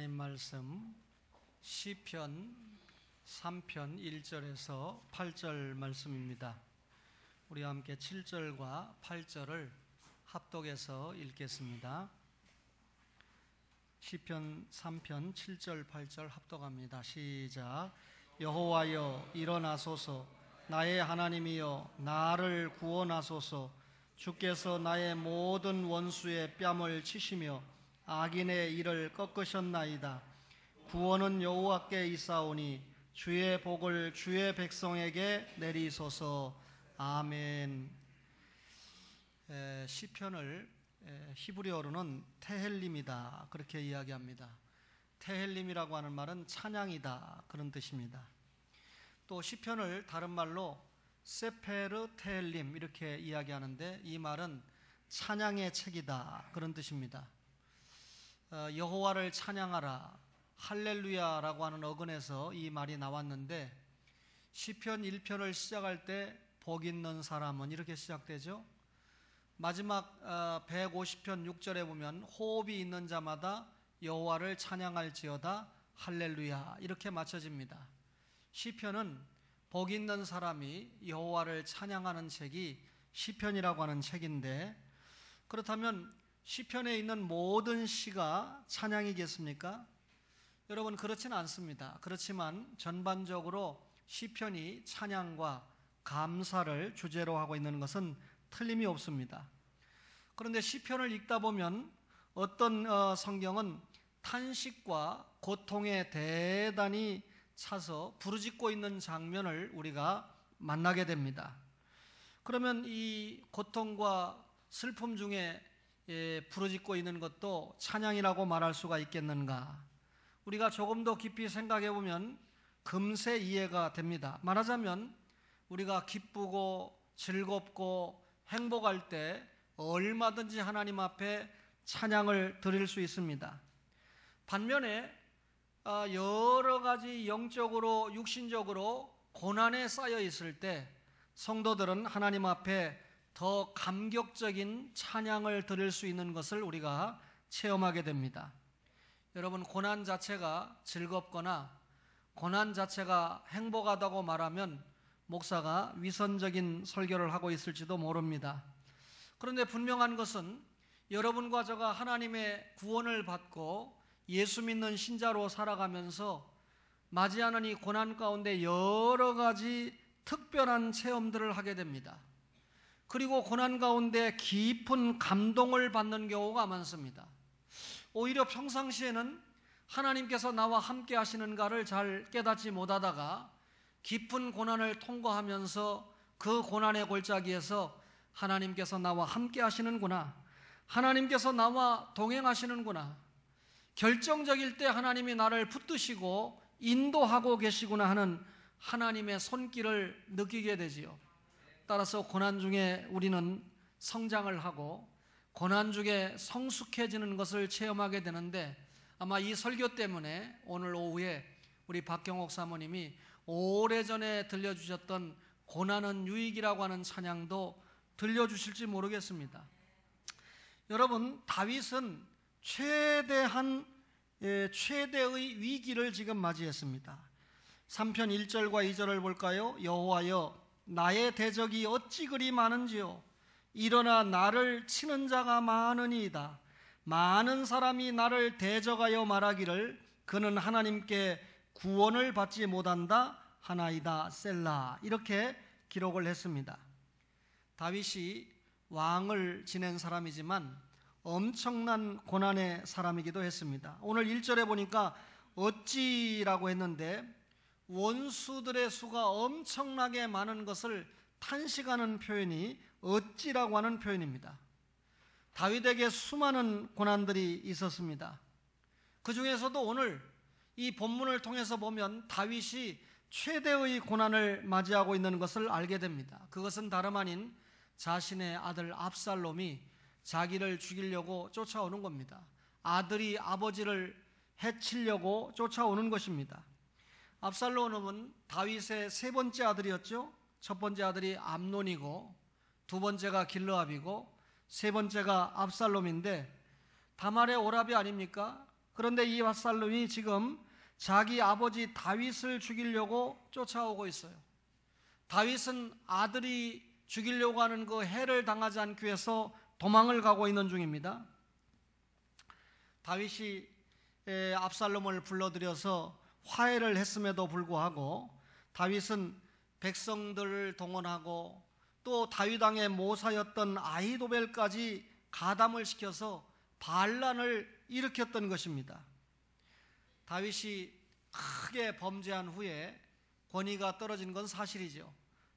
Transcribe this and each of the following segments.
하나님 말씀 시편 3편 1절에서 8절 말씀입니다. 우리 함께 7절과 8절을 합독해서 읽겠습니다. 시편 3편 7절 8절 합독합니다. 시작. 여호와여 일어나소서, 나의 하나님이여 나를 구원하소서. 주께서 나의 모든 원수의 뺨을 치시며 악인의 일을 꺾으셨나이다. 구원은 여호와께 있사오니 주의 복을 주의 백성에게 내리소서. 아멘. 시편을 히브리어로는 테헬림이다 그렇게 이야기합니다. 테헬림이라고 하는 말은 찬양이다 그런 뜻입니다. 또 시편을 다른 말로 세페르 테헬림 이렇게 이야기하는데, 이 말은 찬양의 책이다 그런 뜻입니다. 여호와를 찬양하라, 할렐루야라고 하는 어근에서 이 말이 나왔는데, 시편 1편을 시작할 때 복 있는 사람은 이렇게 시작되죠. 마지막 150편 6절에 보면 호흡이 있는 자마다 여호와를 찬양할지어다 할렐루야 이렇게 맞춰집니다. 시편은 복 있는 사람이 여호와를 찬양하는 책이 시편이라고 하는 책인데, 그렇다면 시편에 있는 모든 시가 찬양이겠습니까? 여러분, 그렇지는 않습니다. 그렇지만 전반적으로 시편이 찬양과 감사를 주제로 하고 있는 것은 틀림이 없습니다. 그런데 시편을 읽다 보면 어떤 성경은 탄식과 고통에 대단히 차서 부르짖고 있는 장면을 우리가 만나게 됩니다. 그러면 이 고통과 슬픔 중에 부르짖고 있는 것도 찬양이라고 말할 수가 있겠는가? 우리가 조금 더 깊이 생각해 보면 금세 이해가 됩니다. 말하자면 우리가 기쁘고 즐겁고 행복할 때 얼마든지 하나님 앞에 찬양을 드릴 수 있습니다. 반면에 여러 가지 영적으로 육신적으로 고난에 쌓여 있을 때 성도들은 하나님 앞에 더 감격적인 찬양을 드릴 수 있는 것을 우리가 체험하게 됩니다. 여러분, 고난 자체가 즐겁거나 고난 자체가 행복하다고 말하면 목사가 위선적인 설교를 하고 있을지도 모릅니다. 그런데 분명한 것은 여러분과 저가 하나님의 구원을 받고 예수 믿는 신자로 살아가면서 맞이하는 이 고난 가운데 여러 가지 특별한 체험들을 하게 됩니다. 그리고 고난 가운데 깊은 감동을 받는 경우가 많습니다. 오히려 평상시에는 하나님께서 나와 함께 하시는가를 잘 깨닫지 못하다가 깊은 고난을 통과하면서 그 고난의 골짜기에서 하나님께서 나와 함께 하시는구나, 하나님께서 나와 동행하시는구나, 결정적일 때 하나님이 나를 붙드시고 인도하고 계시구나 하는 하나님의 손길을 느끼게 되지요. 따라서 고난 중에 우리는 성장을 하고 고난 중에 성숙해지는 것을 체험하게 되는데, 아마 이 설교 때문에 오늘 오후에 우리 박경옥 사모님이 오래전에 들려주셨던 고난은 유익이라고 하는 찬양도 들려주실지 모르겠습니다. 여러분, 다윗은 최대의 위기를 지금 맞이했습니다. 3편 1절과 2절을 볼까요? 여호와여 나의 대적이 어찌 그리 많은지요, 일어나 나를 치는 자가 많으니이다. 많은 사람이 나를 대적하여 말하기를 그는 하나님께 구원을 받지 못한다 하나이다 셀라, 이렇게 기록을 했습니다. 다윗이 왕을 지낸 사람이지만 엄청난 고난의 사람이기도 했습니다. 오늘 1절에 보니까 어찌라고 했는데 원수들의 수가 엄청나게 많은 것을 탄식하는 표현이 어찌라고 하는 표현입니다. 다윗에게 수많은 고난들이 있었습니다. 그 중에서도 오늘 이 본문을 통해서 보면 다윗이 최대의 고난을 맞이하고 있는 것을 알게 됩니다. 그것은 다름 아닌 자신의 아들 압살롬이 자기를 죽이려고 쫓아오는 겁니다. 아들이 아버지를 해치려고 쫓아오는 것입니다. 압살롬은 다윗의 세 번째 아들이었죠. 첫 번째 아들이 암논이고, 두 번째가 길르압이고, 세 번째가 압살롬인데 다말의 오라비 아닙니까? 그런데 이 압살롬이 지금 자기 아버지 다윗을 죽이려고 쫓아오고 있어요. 다윗은 아들이 죽이려고 하는 그 해를 당하지 않기 위해서 도망을 가고 있는 중입니다. 다윗이 압살롬을 불러들여서 화해를 했음에도 불구하고 다윗은 백성들을 동원하고 또 다윗 왕의 모사였던 아히도벨까지 가담을 시켜서 반란을 일으켰던 것입니다. 다윗이 크게 범죄한 후에 권위가 떨어진 건 사실이죠.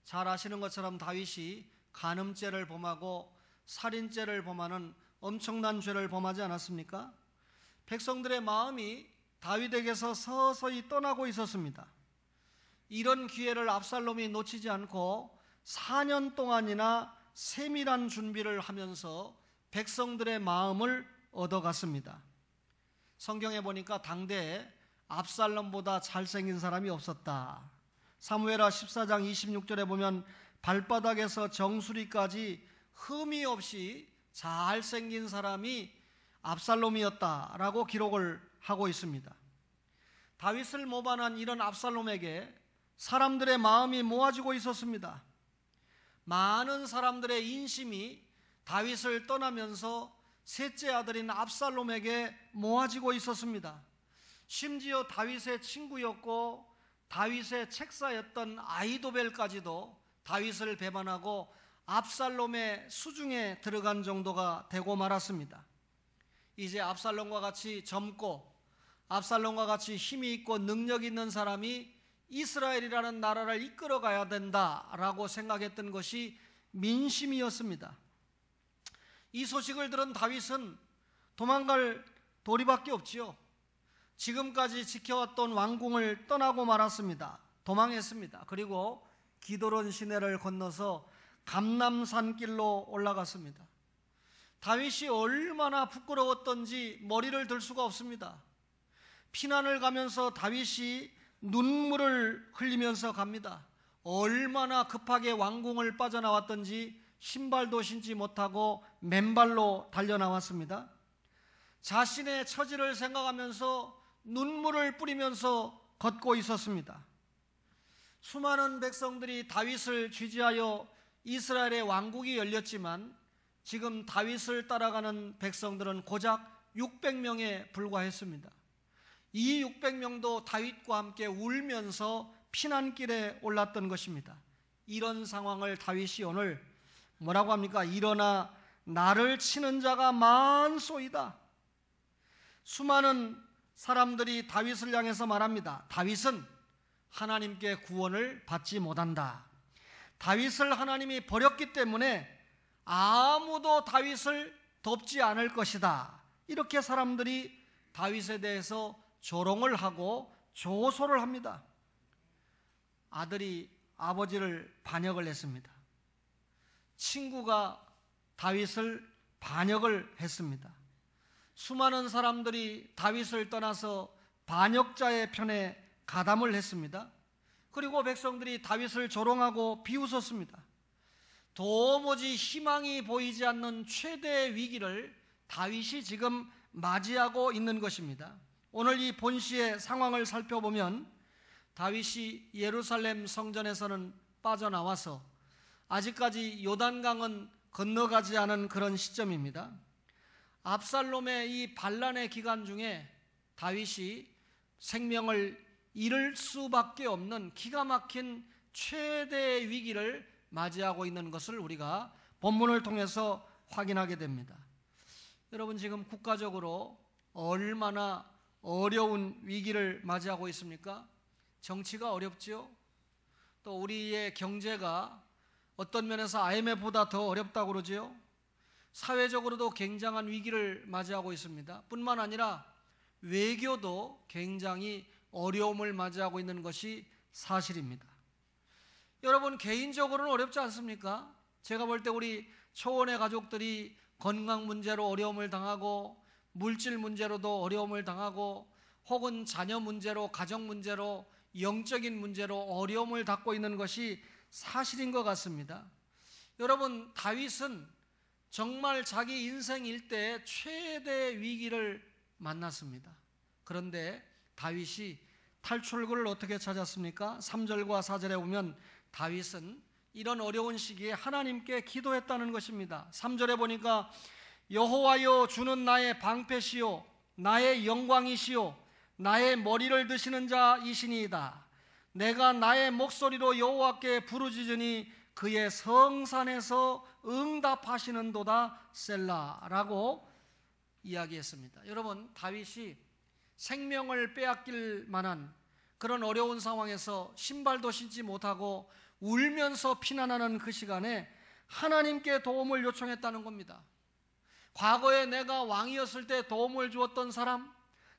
잘 아시는 것처럼 다윗이 간음죄를 범하고 살인죄를 범하는 엄청난 죄를 범하지 않았습니까? 백성들의 마음이 다윗에게서 서서히 떠나고 있었습니다. 이런 기회를 압살롬이 놓치지 않고 4년 동안이나 세밀한 준비를 하면서 백성들의 마음을 얻어갔습니다. 성경에 보니까 당대에 압살롬보다 잘생긴 사람이 없었다. 사무엘하 14장 26절에 보면 발바닥에서 정수리까지 흠이 없이 잘생긴 사람이 압살롬이었다라고 기록을 하고 있습니다. 다윗을 모반한 이런 압살롬에게 사람들의 마음이 모아지고 있었습니다. 많은 사람들의 인심이 다윗을 떠나면서 셋째 아들인 압살롬에게 모아지고 있었습니다. 심지어 다윗의 친구였고 다윗의 책사였던 아히도벨까지도 다윗을 배반하고 압살롬의 수중에 들어간 정도가 되고 말았습니다. 이제 압살롬과 같이 젊고 압살롬과 같이 힘이 있고 능력 있는 사람이 이스라엘이라는 나라를 이끌어가야 된다라고 생각했던 것이 민심이었습니다. 이 소식을 들은 다윗은 도망갈 도리밖에 없지요. 지금까지 지켜왔던 왕궁을 떠나고 말았습니다. 도망했습니다. 그리고 기드론 시내를 건너서 감람산길로 올라갔습니다. 다윗이 얼마나 부끄러웠던지 머리를 들 수가 없습니다. 피난을 가면서 다윗이 눈물을 흘리면서 갑니다. 얼마나 급하게 왕궁을 빠져나왔던지 신발도 신지 못하고 맨발로 달려나왔습니다. 자신의 처지를 생각하면서 눈물을 뿌리면서 걷고 있었습니다. 수많은 백성들이 다윗을 지지하여 이스라엘의 왕국이 열렸지만 지금 다윗을 따라가는 백성들은 고작 600명에 불과했습니다. 이 600명도 다윗과 함께 울면서 피난길에 올랐던 것입니다. 이런 상황을 다윗이 오늘 뭐라고 합니까? 일어나 나를 치는 자가 많소이다. 수많은 사람들이 다윗을 향해서 말합니다. 다윗은 하나님께 구원을 받지 못한다. 다윗을 하나님이 버렸기 때문에 아무도 다윗을 돕지 않을 것이다. 이렇게 사람들이 다윗에 대해서 조롱을 하고 조소를 합니다. 아들이 아버지를 반역을 했습니다. 친구가 다윗을 반역을 했습니다. 수많은 사람들이 다윗을 떠나서 반역자의 편에 가담을 했습니다. 그리고 백성들이 다윗을 조롱하고 비웃었습니다. 도무지 희망이 보이지 않는 최대의 위기를 다윗이 지금 맞이하고 있는 것입니다. 오늘 이 본시의 상황을 살펴보면 다윗이 예루살렘 성전에서는 빠져나와서 아직까지 요단강은 건너가지 않은 그런 시점입니다. 압살롬의 이 반란의 기간 중에 다윗이 생명을 잃을 수밖에 없는 기가 막힌 최대의 위기를 맞이하고 있는 것을 우리가 본문을 통해서 확인하게 됩니다. 여러분, 지금 국가적으로 얼마나 어려운 위기를 맞이하고 있습니까? 정치가 어렵지요. 또 우리의 경제가 어떤 면에서 IMF보다 더 어렵다고 그러지요. 사회적으로도 굉장한 위기를 맞이하고 있습니다. 뿐만 아니라 외교도 굉장히 어려움을 맞이하고 있는 것이 사실입니다. 여러분, 개인적으로는 어렵지 않습니까? 제가 볼 때 우리 초원의 가족들이 건강 문제로 어려움을 당하고 물질 문제로도 어려움을 당하고 혹은 자녀 문제로, 가정 문제로, 영적인 문제로 어려움을 겪고 있는 것이 사실인 것 같습니다. 여러분, 다윗은 정말 자기 인생 일대의 최대의 위기를 만났습니다. 그런데 다윗이 탈출구를 어떻게 찾았습니까? 3절과 4절에 보면 다윗은 이런 어려운 시기에 하나님께 기도했다는 것입니다. 3절에 보니까 여호와여, 주는 나의 방패시요 나의 영광이시요 나의 머리를 드시는 자이시니이다. 내가 나의 목소리로 여호와께 부르짖으니 그의 성산에서 응답하시는도다. 셀라라고 이야기했습니다. 여러분, 다윗이 생명을 빼앗길 만한 그런 어려운 상황에서 신발도 신지 못하고 울면서 피난하는 그 시간에 하나님께 도움을 요청했다는 겁니다. 과거에 내가 왕이었을 때 도움을 주었던 사람,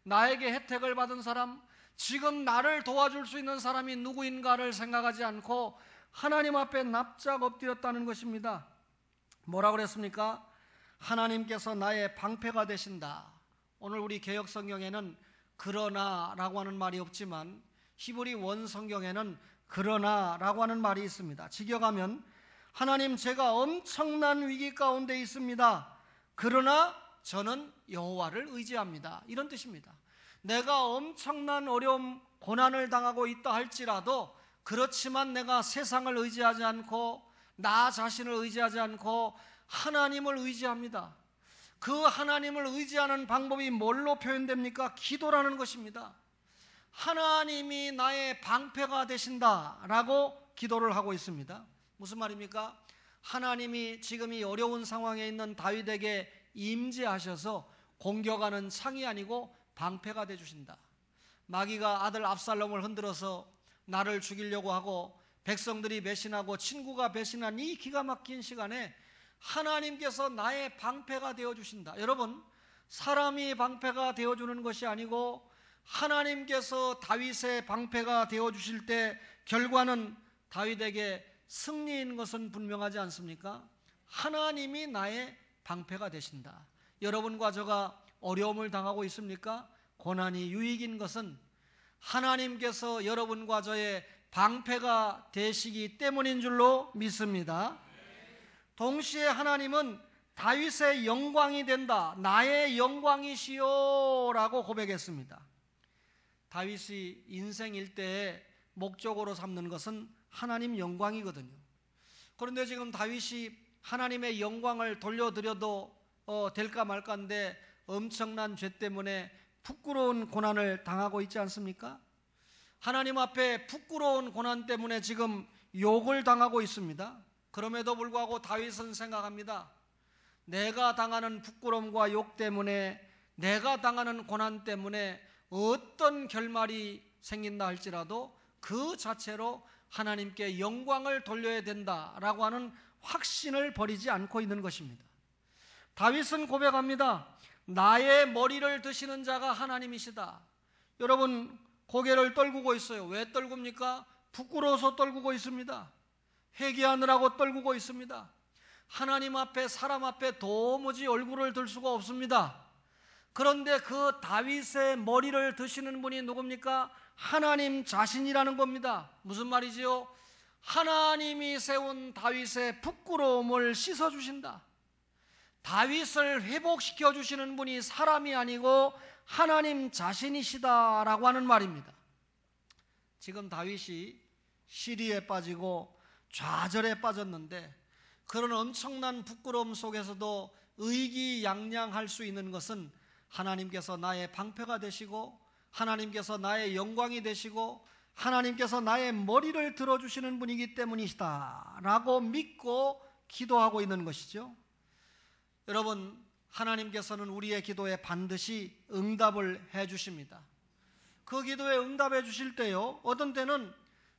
나에게 혜택을 받은 사람, 지금 나를 도와줄 수 있는 사람이 누구인가를 생각하지 않고 하나님 앞에 납작 엎드렸다는 것입니다. 뭐라고 그랬습니까? 하나님께서 나의 방패가 되신다. 오늘 우리 개역 성경에는 그러나라고 하는 말이 없지만 히브리 원 성경에는 그러나라고 하는 말이 있습니다. 직역하면 하나님, 제가 엄청난 위기 가운데 있습니다. 그러나 저는 여호와를 의지합니다. 이런 뜻입니다. 내가 엄청난 어려움, 고난을 당하고 있다 할지라도, 그렇지만 내가 세상을 의지하지 않고 나 자신을 의지하지 않고 하나님을 의지합니다. 그 하나님을 의지하는 방법이 뭘로 표현됩니까? 기도라는 것입니다. 하나님이 나의 방패가 되신다라고 기도를 하고 있습니다. 무슨 말입니까? 하나님이 지금 이 어려운 상황에 있는 다윗에게 임재하셔서 공격하는 창이 아니고 방패가 되주신다. 마귀가 아들 압살롬을 흔들어서 나를 죽이려고 하고 백성들이 배신하고 친구가 배신한 이 기가 막힌 시간에 하나님께서 나의 방패가 되어주신다. 여러분, 사람이 방패가 되어주는 것이 아니고 하나님께서 다윗의 방패가 되어주실 때 결과는 다윗에게 승리인 것은 분명하지 않습니까? 하나님이 나의 방패가 되신다. 여러분과 저가 어려움을 당하고 있습니까? 고난이 유익인 것은 하나님께서 여러분과 저의 방패가 되시기 때문인 줄로 믿습니다. 동시에 하나님은 다윗의 영광이 된다. 나의 영광이시오 라고 고백했습니다. 다윗이 인생 일대에 목적으로 삼는 것은 하나님 영광이거든요. 그런데 지금 다윗이 하나님의 영광을 돌려드려도 될까 말까인데 엄청난 죄 때문에 부끄러운 고난을 당하고 있지 않습니까? 하나님 앞에 부끄러운 고난 때문에 지금 욕을 당하고 있습니다. 그럼에도 불구하고 다윗은 생각합니다. 내가 당하는 부끄러움과 욕 때문에, 내가 당하는 고난 때문에 어떤 결말이 생긴다 할지라도 그 자체로 하나님께 영광을 돌려야 된다라고 하는 확신을 버리지 않고 있는 것입니다. 다윗은 고백합니다. 나의 머리를 드시는 자가 하나님이시다. 여러분, 고개를 떨구고 있어요. 왜 떨굽니까? 부끄러워서 떨구고 있습니다. 회개하느라고 떨구고 있습니다. 하나님 앞에, 사람 앞에 도무지 얼굴을 들 수가 없습니다. 그런데 그 다윗의 머리를 드시는 분이 누굽니까? 하나님 자신이라는 겁니다. 무슨 말이지요? 하나님이 세운 다윗의 부끄러움을 씻어주신다. 다윗을 회복시켜 주시는 분이 사람이 아니고 하나님 자신이시다라고 하는 말입니다. 지금 다윗이 시리에 빠지고 좌절에 빠졌는데 그런 엄청난 부끄러움 속에서도 의기양양할 수 있는 것은 하나님께서 나의 방패가 되시고 하나님께서 나의 영광이 되시고 하나님께서 나의 머리를 들어주시는 분이기 때문이시다 라고 믿고 기도하고 있는 것이죠. 여러분, 하나님께서는 우리의 기도에 반드시 응답을 해 주십니다. 그 기도에 응답해 주실 때요, 어떤 때는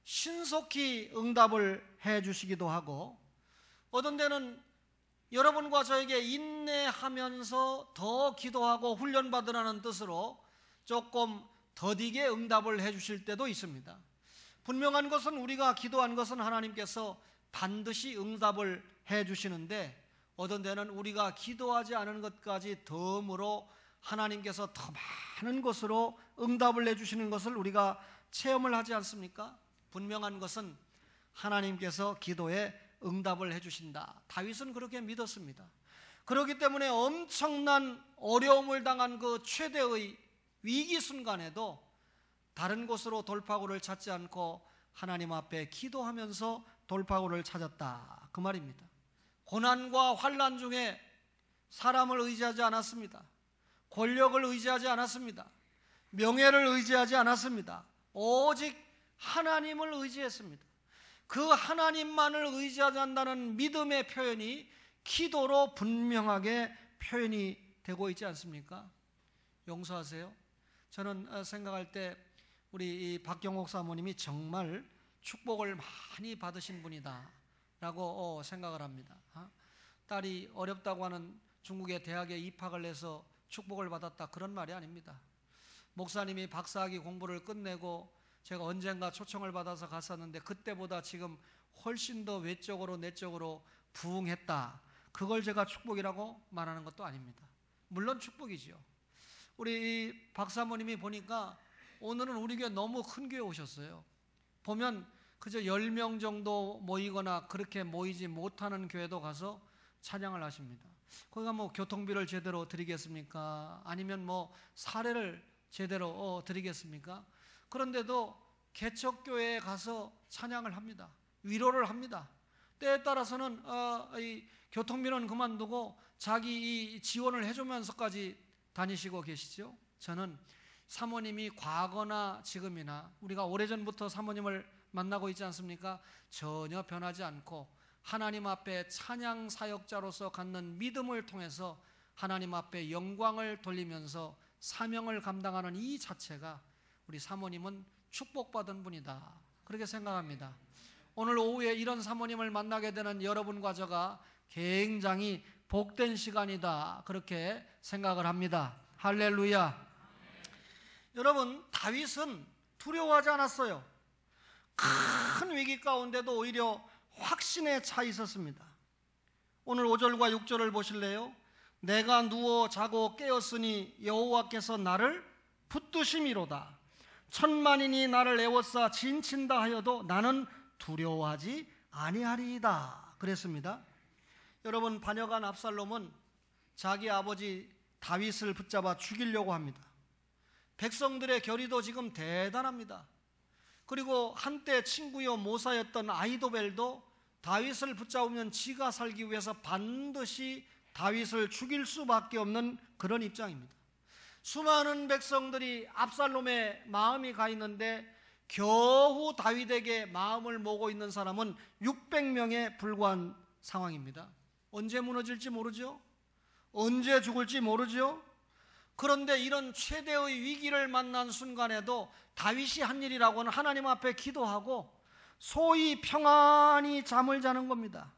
신속히 응답을 해 주시기도 하고 어떤 때는 여러분과 저에게 인내하면서 더 기도하고 훈련받으라는 뜻으로 조금 더디게 응답을 해 주실 때도 있습니다. 분명한 것은 우리가 기도한 것은 하나님께서 반드시 응답을 해 주시는데 어떤 때는 우리가 기도하지 않은 것까지 덤으로 하나님께서 더 많은 것으로 응답을 내주시는 것을 우리가 체험을 하지 않습니까? 분명한 것은 하나님께서 기도에 응답을 해주신다. 다윗은 그렇게 믿었습니다. 그렇기 때문에 엄청난 어려움을 당한 그 최대의 위기 순간에도 다른 곳으로 돌파구를 찾지 않고 하나님 앞에 기도하면서 돌파구를 찾았다, 그 말입니다. 고난과 환난 중에 사람을 의지하지 않았습니다. 권력을 의지하지 않았습니다. 명예를 의지하지 않았습니다. 오직 하나님을 의지했습니다. 그 하나님만을 의지하지 않는다는 믿음의 표현이 기도로 분명하게 표현이 되고 있지 않습니까? 용서하세요. 저는 생각할 때 우리 이 박경옥 사모님이 정말 축복을 많이 받으신 분이다 라고 생각을 합니다. 딸이 어렵다고 하는 중국의 대학에 입학을 해서 축복을 받았다, 그런 말이 아닙니다. 목사님이 박사학위 공부를 끝내고 제가 언젠가 초청을 받아서 갔었는데 그때보다 지금 훨씬 더 외적으로 내적으로 부흥했다, 그걸 제가 축복이라고 말하는 것도 아닙니다. 물론 축복이죠. 우리 이 박사모님이 보니까 오늘은 우리 교회 너무 큰 교회 오셨어요. 보면 그저 10명 정도 모이거나 그렇게 모이지 못하는 교회도 가서 찬양을 하십니다. 거기가 뭐 교통비를 제대로 드리겠습니까? 아니면 뭐 사례를 제대로 드리겠습니까? 그런데도 개척교회에 가서 찬양을 합니다. 위로를 합니다. 때에 따라서는 이 교통비는 그만두고 자기 이 지원을 해주면서까지 다니시고 계시죠. 저는 사모님이 과거나 지금이나 우리가 오래전부터 사모님을 만나고 있지 않습니까? 전혀 변하지 않고 하나님 앞에 찬양 사역자로서 갖는 믿음을 통해서 하나님 앞에 영광을 돌리면서 사명을 감당하는 이 자체가 우리 사모님은 축복받은 분이다, 그렇게 생각합니다. 오늘 오후에 이런 사모님을 만나게 되는 여러분과 저가 굉장히 복된 시간이다, 그렇게 생각을 합니다. 할렐루야. 여러분, 다윗은 두려워하지 않았어요. 큰 위기 가운데도 오히려 확신에 차 있었습니다. 오늘 5절과 6절을 보실래요? 내가 누워 자고 깨었으니 여호와께서 나를 붙드심이로다. 천만인이 나를 애워싸 진친다 하여도 나는 두려워하지 아니하리이다, 그랬습니다. 여러분, 반역한 압살롬은 자기 아버지 다윗을 붙잡아 죽이려고 합니다. 백성들의 결의도 지금 대단합니다. 그리고 한때 친구요 모사였던 아히도벨도 다윗을 붙잡으면 지가 살기 위해서 반드시 다윗을 죽일 수밖에 없는 그런 입장입니다. 수많은 백성들이 압살롬의 마음이 가 있는데 겨우 다윗에게 마음을 모고 있는 사람은 600명에 불과한 상황입니다. 언제 무너질지 모르죠. 언제 죽을지 모르죠. 그런데 이런 최대의 위기를 만난 순간에도 다윗이 한 일이라고는 하나님 앞에 기도하고 소위 평안히 잠을 자는 겁니다.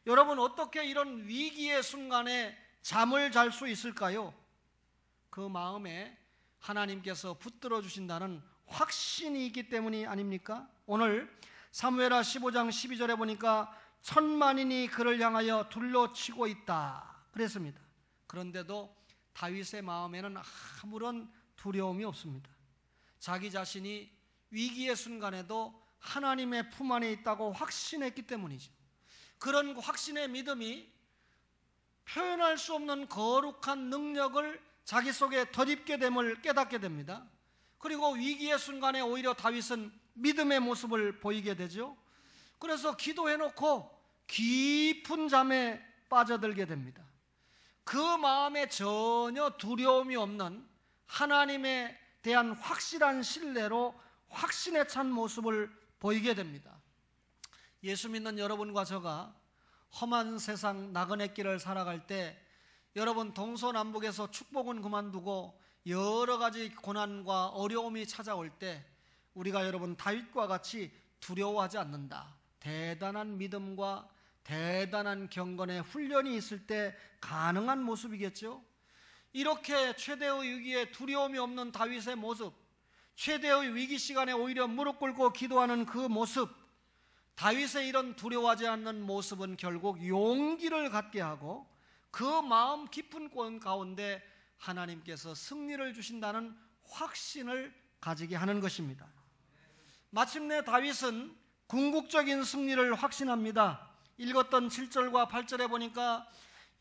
여러분, 어떻게 이런 위기의 순간에 잠을 잘 수 있을까요? 그 마음에 하나님께서 붙들어 주신다는 확신이 있기 때문이 아닙니까? 오늘 사무엘하 15장 12절에 보니까 천만인이 그를 향하여 둘러치고 있다 그랬습니다. 그런데도 다윗의 마음에는 아무런 두려움이 없습니다. 자기 자신이 위기의 순간에도 하나님의 품 안에 있다고 확신했기 때문이죠. 그런 확신의 믿음이 표현할 수 없는 거룩한 능력을 자기 속에 덧입게 됨을 깨닫게 됩니다. 그리고 위기의 순간에 오히려 다윗은 믿음의 모습을 보이게 되죠. 그래서 기도해놓고 깊은 잠에 빠져들게 됩니다. 그 마음에 전혀 두려움이 없는 하나님에 대한 확실한 신뢰로 확신에 찬 모습을 보이게 됩니다. 예수 믿는 여러분과 저가 험한 세상 나그네 길을 살아갈 때 여러분 동서남북에서 축복은 그만두고 여러 가지 고난과 어려움이 찾아올 때 우리가 여러분 다윗과 같이 두려워하지 않는다. 대단한 믿음과 대단한 경건의 훈련이 있을 때 가능한 모습이겠죠. 이렇게 최대의 위기에 두려움이 없는 다윗의 모습, 최대의 위기 시간에 오히려 무릎 꿇고 기도하는 그 모습, 다윗의 이런 두려워하지 않는 모습은 결국 용기를 갖게 하고 그 마음 깊은 곳 가운데 하나님께서 승리를 주신다는 확신을 가지게 하는 것입니다. 마침내 다윗은 궁극적인 승리를 확신합니다. 읽었던 7절과 8절에 보니까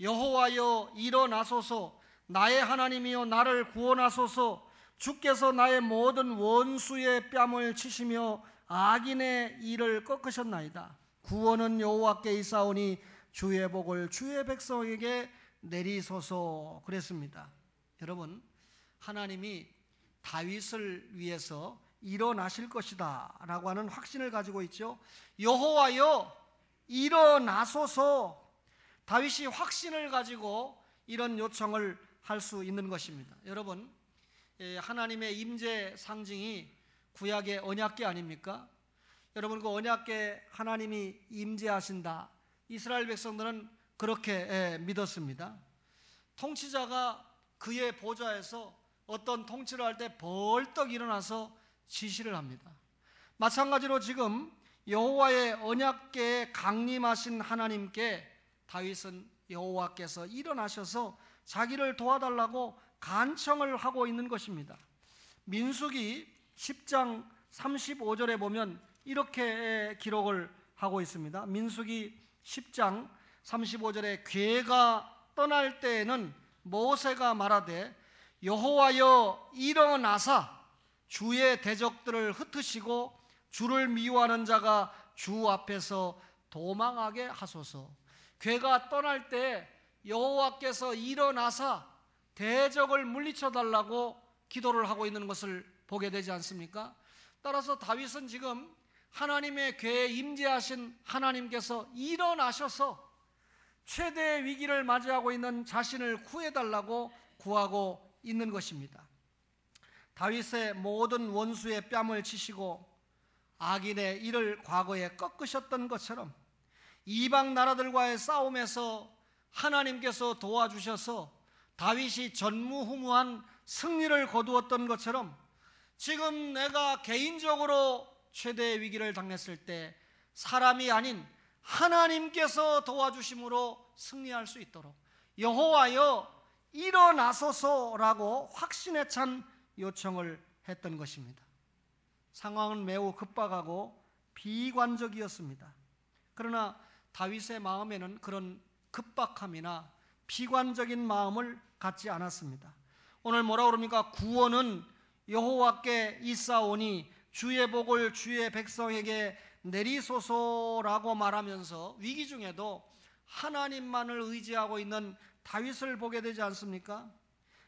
여호와여 일어나소서 나의 하나님이여 나를 구원하소서. 주께서 나의 모든 원수의 뺨을 치시며 악인의 일을 꺾으셨나이다. 구원은 여호와께 있사오니 주의 복을 주의 백성에게 내리소서. 그랬습니다. 여러분, 하나님이 다윗을 위해서 일어나실 것이다 라고 하는 확신을 가지고 있죠. 여호와여 일어나소서. 다윗이 확신을 가지고 이런 요청을 할 수 있는 것입니다. 여러분, 하나님의 임재 상징이 구약의 언약궤 아닙니까? 여러분, 그 언약궤 하나님이 임재하신다, 이스라엘 백성들은 그렇게 믿었습니다. 통치자가 그의 보좌에서 어떤 통치를 할 때 벌떡 일어나서 지시를 합니다. 마찬가지로 지금 여호와의 언약궤에 강림하신 하나님께 다윗은 여호와께서 일어나셔서 자기를 도와달라고 간청을 하고 있는 것입니다. 민수기 10장 35절에 보면 이렇게 기록을 하고 있습니다. 민수기 10장 35절에 궤가 떠날 때에는 모세가 말하되 여호와여 일어나사 주의 대적들을 흩으시고 주를 미워하는 자가 주 앞에서 도망하게 하소서. 궤가 떠날 때 여호와께서 일어나사 대적을 물리쳐 달라고 기도를 하고 있는 것을 보게 되지 않습니까? 따라서 다윗은 지금 하나님의 궤에 임재하신 하나님께서 일어나셔서 최대의 위기를 맞이하고 있는 자신을 구해달라고 구하고 있는 것입니다. 다윗의 모든 원수의 뺨을 치시고 악인의 일을 과거에 꺾으셨던 것처럼 이방 나라들과의 싸움에서 하나님께서 도와주셔서 다윗이 전무후무한 승리를 거두었던 것처럼 지금 내가 개인적으로 최대의 위기를 당했을 때 사람이 아닌 하나님께서 도와주심으로 승리할 수 있도록 여호와여 일어나소서라고 확신에 찬 요청을 했던 것입니다. 상황은 매우 급박하고 비관적이었습니다. 그러나 다윗의 마음에는 그런 급박함이나 비관적인 마음을 갖지 않았습니다. 오늘 뭐라 그럽니까? 구원은 여호와께 있사오니 주의 복을 주의 백성에게 내리소서라고 말하면서 위기 중에도 하나님만을 의지하고 있는 다윗을 보게 되지 않습니까?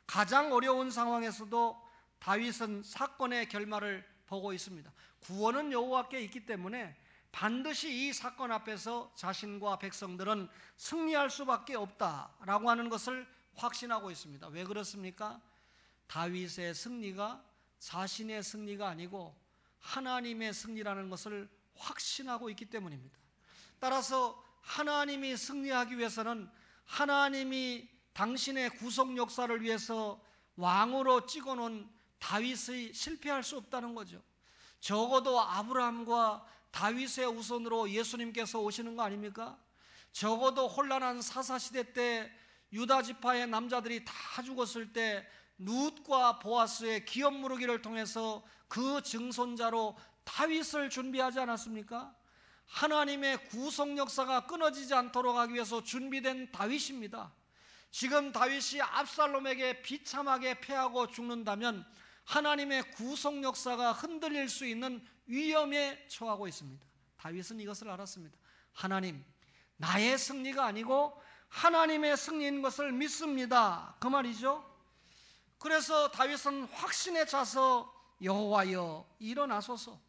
가장 어려운 상황에서도 다윗은 사건의 결말을 보고 있습니다. 구원은 여호와께 있기 때문에 반드시 이 사건 앞에서 자신과 백성들은 승리할 수밖에 없다라고 하는 것을 확신하고 있습니다. 왜 그렇습니까? 다윗의 승리가 자신의 승리가 아니고 하나님의 승리라는 것을 확신하고 있기 때문입니다. 따라서 하나님이 승리하기 위해서는 하나님이 당신의 구속 역사를 위해서 왕으로 찍어놓은 다윗이 실패할 수 없다는 거죠. 적어도 아브라함과 다윗의 우선으로 예수님께서 오시는 거 아닙니까? 적어도 혼란한 사사시대 때 유다 지파의 남자들이 다 죽었을 때 룻과 보아스의 기업 무르기를 통해서 그 증손자로 다윗을 준비하지 않았습니까? 하나님의 구속 역사가 끊어지지 않도록 하기 위해서 준비된 다윗입니다. 지금 다윗이 압살롬에게 비참하게 패하고 죽는다면 하나님의 구속 역사가 흔들릴 수 있는 위험에 처하고 있습니다. 다윗은 이것을 알았습니다. 하나님, 나의 승리가 아니고 하나님의 승리인 것을 믿습니다. 그 말이죠. 그래서 다윗은 확신에 차서 여호와여 일어나소서.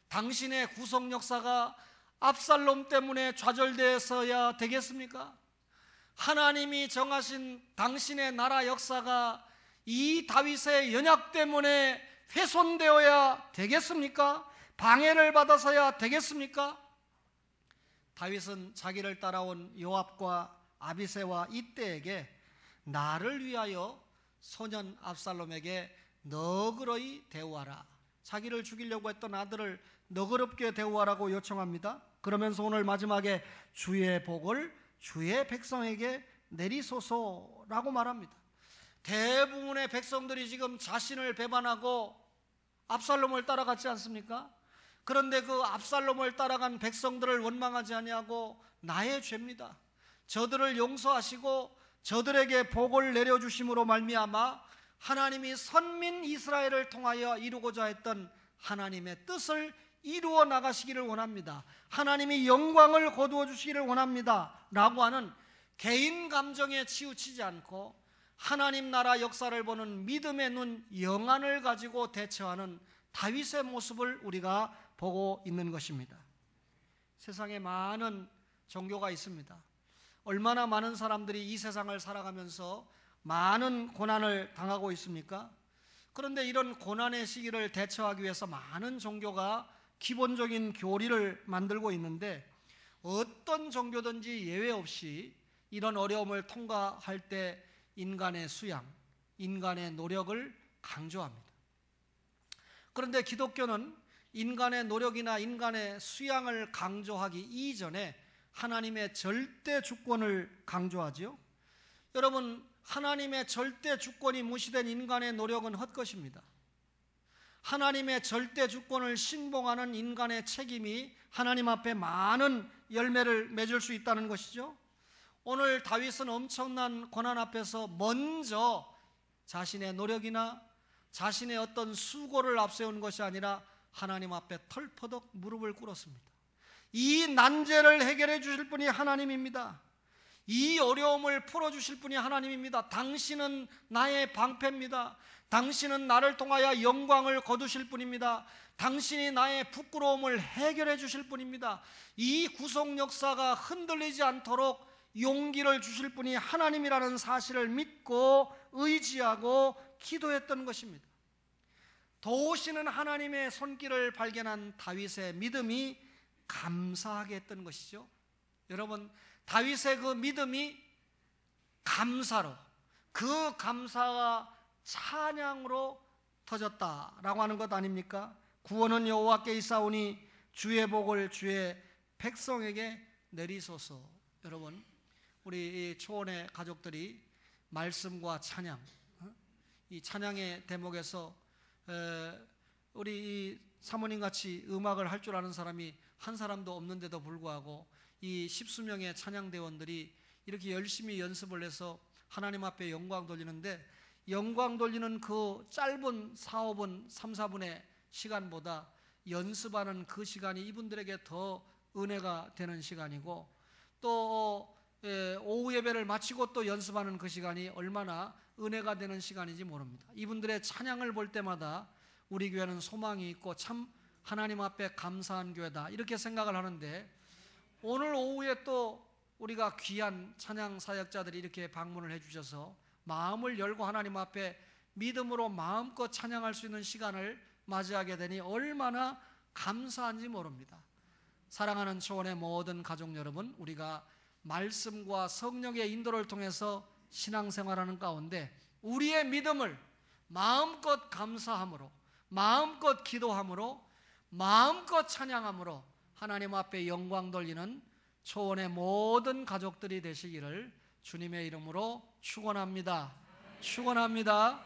당신의 구속 역사가 압살롬 때문에 좌절되어서야 되겠습니까? 하나님이 정하신 당신의 나라 역사가 이 다윗의 연약 때문에 훼손되어야 되겠습니까? 방해를 받아서야 되겠습니까? 다윗은 자기를 따라온 요압과 아비새와 이때에게 나를 위하여 소년 압살롬에게 너그러이 대우하라. 자기를 죽이려고 했던 아들을 너그럽게 대우하라고 요청합니다. 그러면서 오늘 마지막에 주의 복을 주의 백성에게 내리소서라고 말합니다. 대부분의 백성들이 지금 자신을 배반하고 압살롬을 따라갔지 않습니까? 그런데 그 압살롬을 따라간 백성들을 원망하지 아니하고 나의 죄입니다. 저들을 용서하시고 저들에게 복을 내려주심으로 말미암아 하나님이 선민 이스라엘을 통하여 이루고자 했던 하나님의 뜻을 이루어 나가시기를 원합니다. 하나님이 영광을 거두어 주시기를 원합니다 라고 하는 개인 감정에 치우치지 않고 하나님 나라 역사를 보는 믿음의 눈, 영안을 가지고 대처하는 다윗의 모습을 우리가 보고 있는 것입니다. 세상에 많은 종교가 있습니다. 얼마나 많은 사람들이 이 세상을 살아가면서 많은 고난을 당하고 있습니까? 그런데 이런 고난의 시기를 대처하기 위해서 많은 종교가 기본적인 교리를 만들고 있는데, 어떤 종교든지 예외 없이 이런 어려움을 통과할 때 인간의 수양, 인간의 노력을 강조합니다. 그런데 기독교는 인간의 노력이나 인간의 수양을 강조하기 이전에 하나님의 절대 주권을 강조하지요. 여러분, 하나님의 절대 주권이 무시된 인간의 노력은 헛것입니다. 하나님의 절대 주권을 신봉하는 인간의 책임이 하나님 앞에 많은 열매를 맺을 수 있다는 것이죠. 오늘 다윗은 엄청난 고난 앞에서 먼저 자신의 노력이나 자신의 어떤 수고를 앞세운 것이 아니라 하나님 앞에 털퍼덕 무릎을 꿇었습니다. 이 난제를 해결해 주실 분이 하나님입니다. 이 어려움을 풀어주실 분이 하나님입니다. 당신은 나의 방패입니다. 당신은 나를 통하여 영광을 거두실 분입니다. 당신이 나의 부끄러움을 해결해 주실 분입니다. 이 구속 역사가 흔들리지 않도록 용기를 주실 분이 하나님이라는 사실을 믿고 의지하고 기도했던 것입니다. 도우시는 하나님의 손길을 발견한 다윗의 믿음이 감사하게 했던 것이죠. 여러분, 다윗의 그 믿음이 감사로, 그 감사가 찬양으로 터졌다라고 하는 것 아닙니까? 구원은 여호와께 있사오니 주의 복을 주의 백성에게 내리소서. 여러분, 우리 초원의 가족들이 말씀과 찬양, 이 찬양의 대목에서 우리 사모님같이 음악을 할 줄 아는 사람이 한 사람도 없는데도 불구하고 이 십수명의 찬양대원들이 이렇게 열심히 연습을 해서 하나님 앞에 영광 돌리는데, 영광 돌리는 그 짧은 4, 5분, 3, 4분의 시간보다 연습하는 그 시간이 이분들에게 더 은혜가 되는 시간이고, 또 오후 예배를 마치고 또 연습하는 그 시간이 얼마나 은혜가 되는 시간인지 모릅니다. 이분들의 찬양을 볼 때마다 우리 교회는 소망이 있고 참 하나님 앞에 감사한 교회다, 이렇게 생각을 하는데, 오늘 오후에 또 우리가 귀한 찬양 사역자들이 이렇게 방문을 해주셔서 마음을 열고 하나님 앞에 믿음으로 마음껏 찬양할 수 있는 시간을 맞이하게 되니 얼마나 감사한지 모릅니다. 사랑하는 초원의 모든 가족 여러분, 우리가 말씀과 성령의 인도를 통해서 신앙생활하는 가운데 우리의 믿음을 마음껏 감사함으로, 마음껏 기도함으로, 마음껏 찬양함으로 하나님 앞에 영광 돌리는 초원의 모든 가족들이 되시기를 주님의 이름으로 축원합니다. 축원합니다.